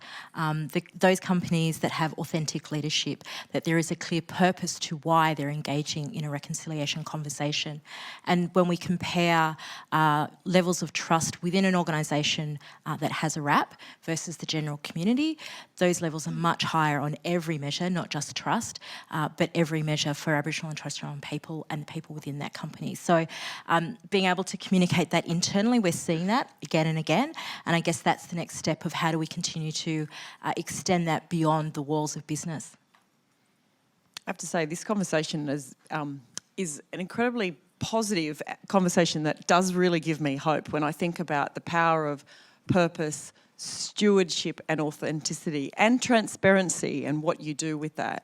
Speaker 3: Those companies that have authentic leadership, that there is a clear purpose to why they're engaging in a reconciliation conversation. And when we compare levels of trust within an organisation that has a RAP versus the general community, those levels are much higher on every measure, not just trust, but every measure for Aboriginal and Torres Strait Islander people and the people within that company. So being able to communicate that internally, we're seeing that again and again, and I guess that's the next step of how do we continue to extend that beyond the walls of business.
Speaker 1: I have to say this conversation is an incredibly positive conversation that does really give me hope when I think about the power of purpose, stewardship and authenticity and transparency and what you do with that.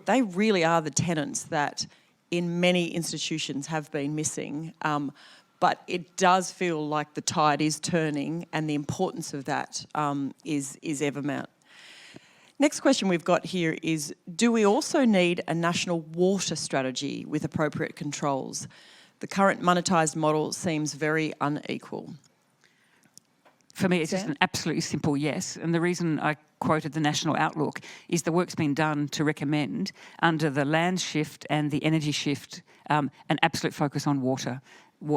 Speaker 1: They really are the tenets that in many institutions have been missing but it does feel like the tide is turning, and the importance of that is evermount. Next question we've got here is, do we also need a national water strategy with appropriate controls? The current monetised model seems very unequal.
Speaker 2: For me, it's just an absolutely simple yes. And the reason I quoted the National Outlook is the work's been done to recommend, under the land shift and the energy shift, an absolute focus on water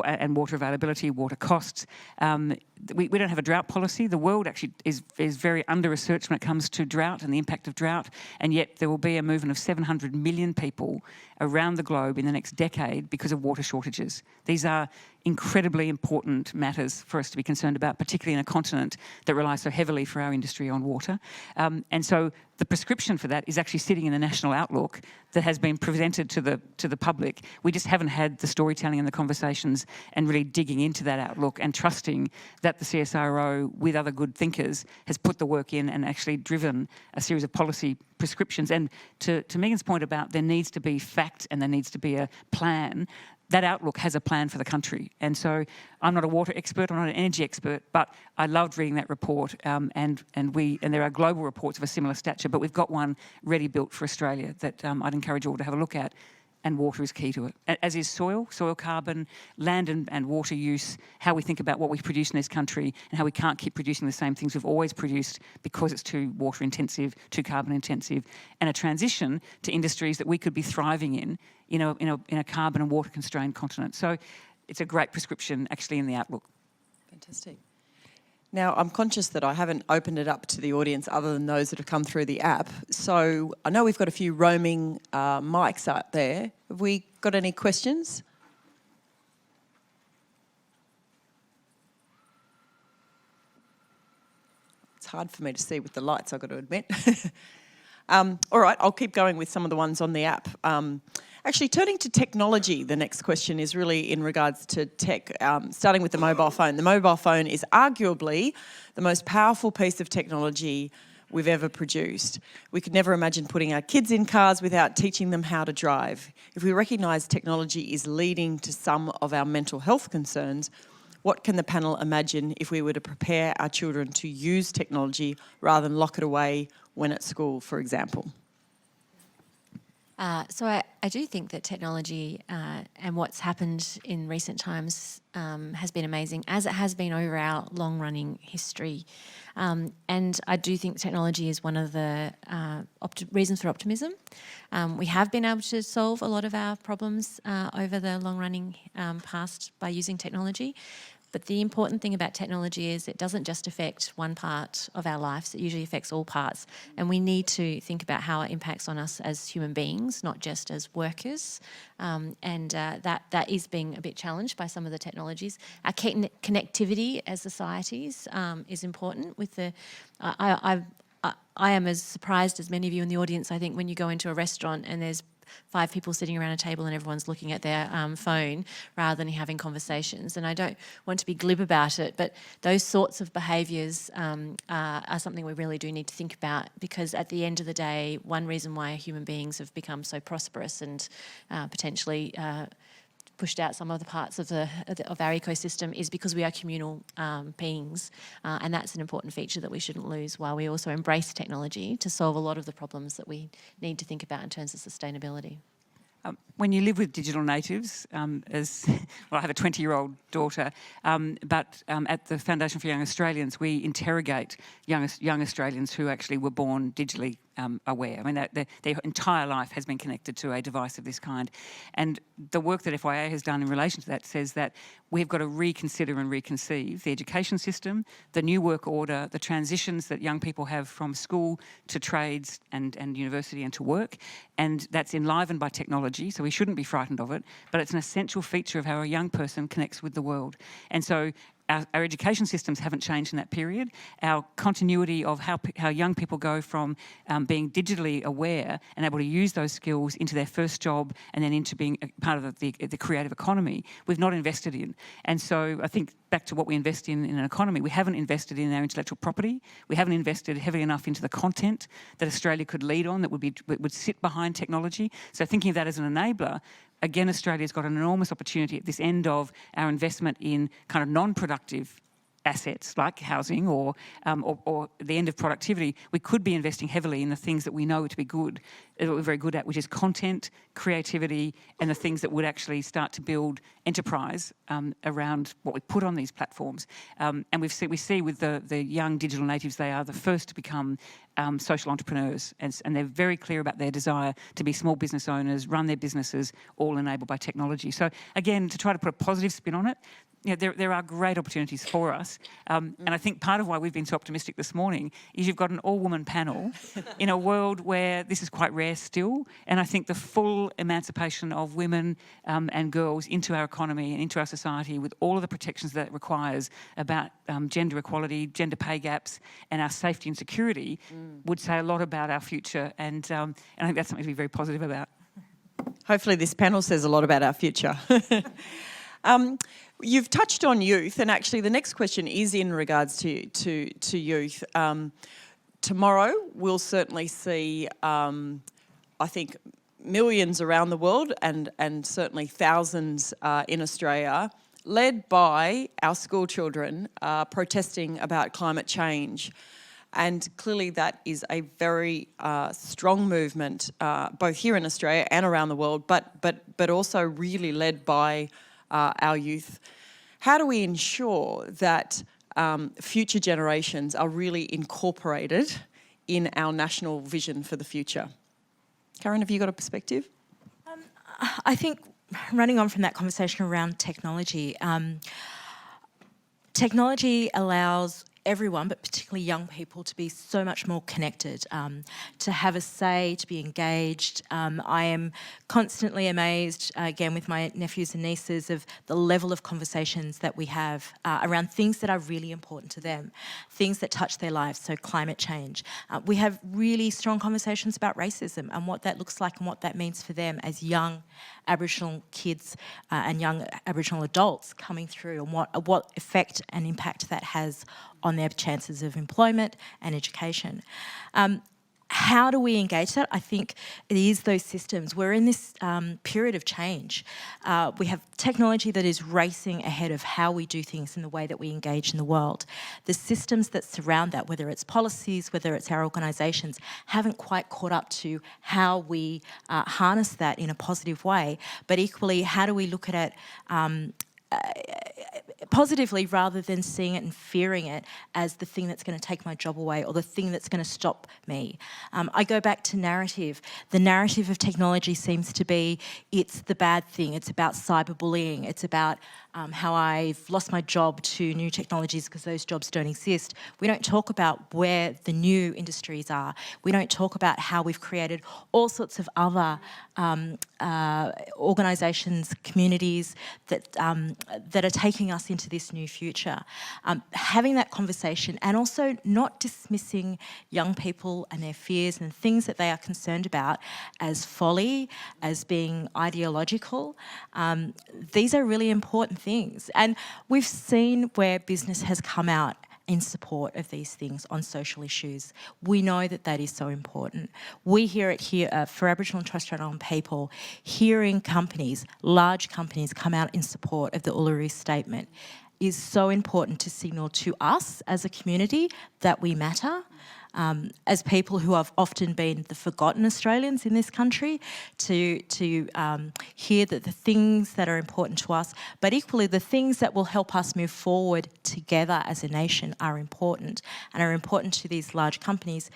Speaker 2: and water availability, water costs. We don't have a drought policy. The world actually is very under-researched when it comes to drought and the impact of drought, and yet there will be a movement of 700 million people around the globe in the next decade because of water shortages. These are incredibly important matters for us to be concerned about, particularly in a continent that relies so heavily for our industry on water. And so the prescription for that is actually sitting in the National Outlook that has been presented to the public. We just haven't had the storytelling and the conversations and really digging into that outlook and trusting that the CSIRO, with other good thinkers, has put the work in and actually driven a series of policy prescriptions. And to Megan's point about there needs to be fact and there needs to be a plan, that outlook has a plan for the country. And so I'm not a water expert, I'm not an energy expert, but I loved reading that report, and there are global reports of a similar stature, but we've got one ready built for Australia that I'd encourage you all to have a look at. And water is key to it, as is soil carbon, land and water use, how we think about what we produce in this country and how we can't keep producing the same things we've always produced because it's too water intensive, too carbon intensive, and a transition to industries that we could be thriving in a carbon and water constrained continent. So it's a great prescription actually in the outlook.
Speaker 1: Fantastic. Now, I'm conscious that I haven't opened it up to the audience other than those that have come through the app. So I know we've got a few roaming mics out there. Have we got any questions? It's hard for me to see with the lights, I've got to admit. All right, I'll keep going with some of the ones on the app. Actually, turning to technology, the next question is really in regards to tech, starting with the mobile phone. The mobile phone is arguably the most powerful piece of technology we've ever produced. We could never imagine putting our kids in cars without teaching them how to drive. If we recognise technology is leading to some of our mental health concerns, what can the panel imagine if we were to prepare our children to use technology rather than lock it away when at school, for example?
Speaker 4: So I do think that technology and what's happened in recent times has been amazing, as it has been over our long-running history. And I do think technology is one of the reasons for optimism. We have been able to solve a lot of our problems over the long-running past by using technology. But the important thing about technology is it doesn't just affect one part of our lives, it usually affects all parts. And we need to think about how it impacts on us as human beings, not just as workers. That is being a bit challenged by some of the technologies. Our connectivity as societies is important. I am as surprised as many of you in the audience, I think, when you go into a restaurant and there's 5 people sitting around a table and everyone's looking at their phone rather than having conversations. And I don't want to be glib about it, but those sorts of behaviours are something we really do need to think about, because at the end of the day, one reason why human beings have become so prosperous and potentially pushed out some of the parts of our ecosystem is because we are communal beings, and that's an important feature that we shouldn't lose, while we also embrace technology to solve a lot of the problems that we need to think about in terms of sustainability.
Speaker 2: When you live with digital natives, I have a 20-year-old daughter, but at the Foundation for Young Australians, we interrogate young Australians who actually were born digitally aware. I mean, their entire life has been connected to a device of this kind. And the work that FYA has done in relation to that says that we've got to reconsider and reconceive the education system, the new work order, the transitions that young people have from school to trades and university and to work. And that's enlivened by technology, so we shouldn't be frightened of it, but it's an essential feature of how a young person connects with the world. And so our education systems haven't changed in that period. Our continuity of how young people go from being digitally aware and able to use those skills into their first job and then into being a part of the creative economy, we've not invested in. And so I think back to what we invest in an economy, we haven't invested in our intellectual property. We haven't invested heavily enough into the content that Australia could lead on that would sit behind technology. So thinking of that as an enabler, again, Australia's got an enormous opportunity at this end of our investment in kind of non-productive assets like housing or the end of productivity. We could be investing heavily in the things that we know to be good, that we're very good at, which is content, creativity, and the things that would actually start to build enterprise around what we put on these platforms. And we see with the young digital natives, they are the first to become social entrepreneurs, and they're very clear about their desire to be small business owners, run their businesses, all enabled by technology. So again, to try to put a positive spin on it, you know, there are great opportunities for us. And I think part of why we've been so optimistic this morning is you've got an all-woman panel in a world where this is quite rare still. And I think the full emancipation of women and girls into our economy and into our society with all of the protections that it requires about gender equality, gender pay gaps, and our safety and security would say a lot about our future. And I think that's something to be very positive about.
Speaker 1: Hopefully this panel says a lot about our future. You've touched on youth, and actually the next question is in regards to youth. Tomorrow we'll certainly see, I think, millions around the world and certainly thousands in Australia, led by our school children protesting about climate change. And clearly that is a very strong movement, both here in Australia and around the world, but also really led by our youth. How do we ensure that future generations are really incorporated in our national vision for the future? Karen, have you got a perspective?
Speaker 3: I think, running on from that conversation around technology, technology allows everyone, but particularly young people, to be so much more connected, to have a say, to be engaged. I am constantly amazed, again with my nephews and nieces, of the level of conversations that we have around things that are really important to them, things that touch their lives, so climate change. We have really strong conversations about racism and what that looks like and what that means for them as young Aboriginal kids and young Aboriginal adults coming through, and what effect and impact that has on their chances of employment and education. How do we engage that? I think it is those systems. We're in this period of change. We have technology that is racing ahead of how we do things in the way that we engage in the world. The systems that surround that, whether it's policies, whether it's our organisations, haven't quite caught up to how we harness that in a positive way. But equally, how do we look at it positively rather than seeing it and fearing it as the thing that's going to take my job away or the thing that's going to stop me. I go back to narrative. The narrative of technology seems to be it's the bad thing. It's about cyberbullying. It's about how I've lost my job to new technologies because those jobs don't exist. We don't talk about where the new industries are. We don't talk about how we've created all sorts of other organisations, communities that are taking us into this new future. Having that conversation and also not dismissing young people and their fears and things that they are concerned about as folly, as being ideological. These are really important things. And we've seen where business has come out in support of these things on social issues. We know that that is so important. We hear it here for Aboriginal and Torres Strait Islander people, hearing companies, large companies, come out in support of the Uluru Statement is so important to signal to us as a community that we matter. As people who have often been the forgotten Australians in this country, to hear that the things that are important to us, but equally the things that will help us move forward together as a nation are important and are important to these large companies,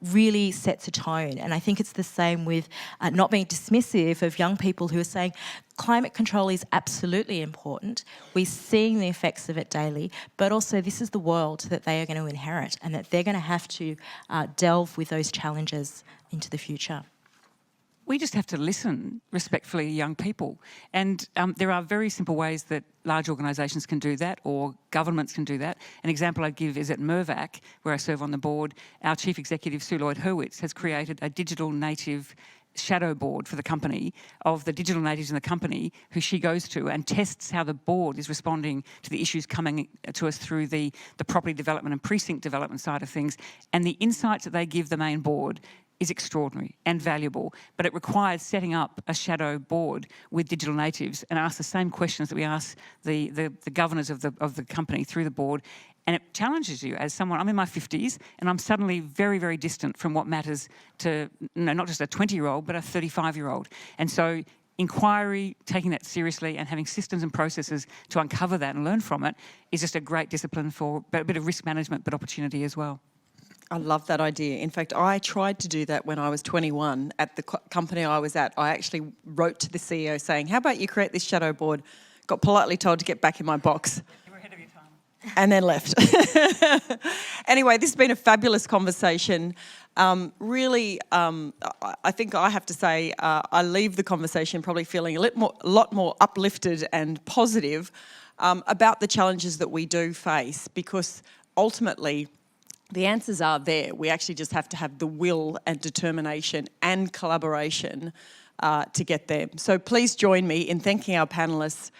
Speaker 3: really sets a tone. And I think it's the same with not being dismissive of young people who are saying, climate control is absolutely important. We're seeing the effects of it daily, but also this is the world that they are going to inherit and that they're going to have to delve with those challenges into the future.
Speaker 2: We just have to listen respectfully to young people. And there are very simple ways that large organisations can do that or governments can do that. An example I'd give is at Mirvac, where I serve on the board, our Chief Executive, Sue Lloyd-Hurwitz, has created a digital native shadow board for the company of the digital natives in the company who she goes to and tests how the board is responding to the issues coming to us through the property development and precinct development side of things. And the insights that they give the main board is extraordinary and valuable, but it requires setting up a shadow board with digital natives and ask the same questions that we ask the governors of the company through the board. And it challenges you as someone. I'm in my 50s and I'm suddenly very, very distant from what matters to not just a 20-year-old, but a 35-year-old. And so inquiry, taking that seriously and having systems and processes to uncover that and learn from it is just a great discipline for a bit of risk management, but opportunity as well.
Speaker 1: I love that idea. In fact, I tried to do that when I was 21 at the company I was at. I actually wrote to the CEO saying, how about you create this shadow board? Got politely told to get back in my box.
Speaker 2: You were ahead of your time.
Speaker 1: And then left. Anyway, this has been a fabulous conversation. Really, I think I have to say I leave the conversation probably feeling a lot more uplifted and positive about the challenges that we do face, because ultimately the answers are there. We actually just have to have the will and determination and collaboration to get there. So please join me in thanking our panellists,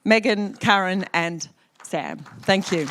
Speaker 1: Megan, Karen and Sam. Thank you.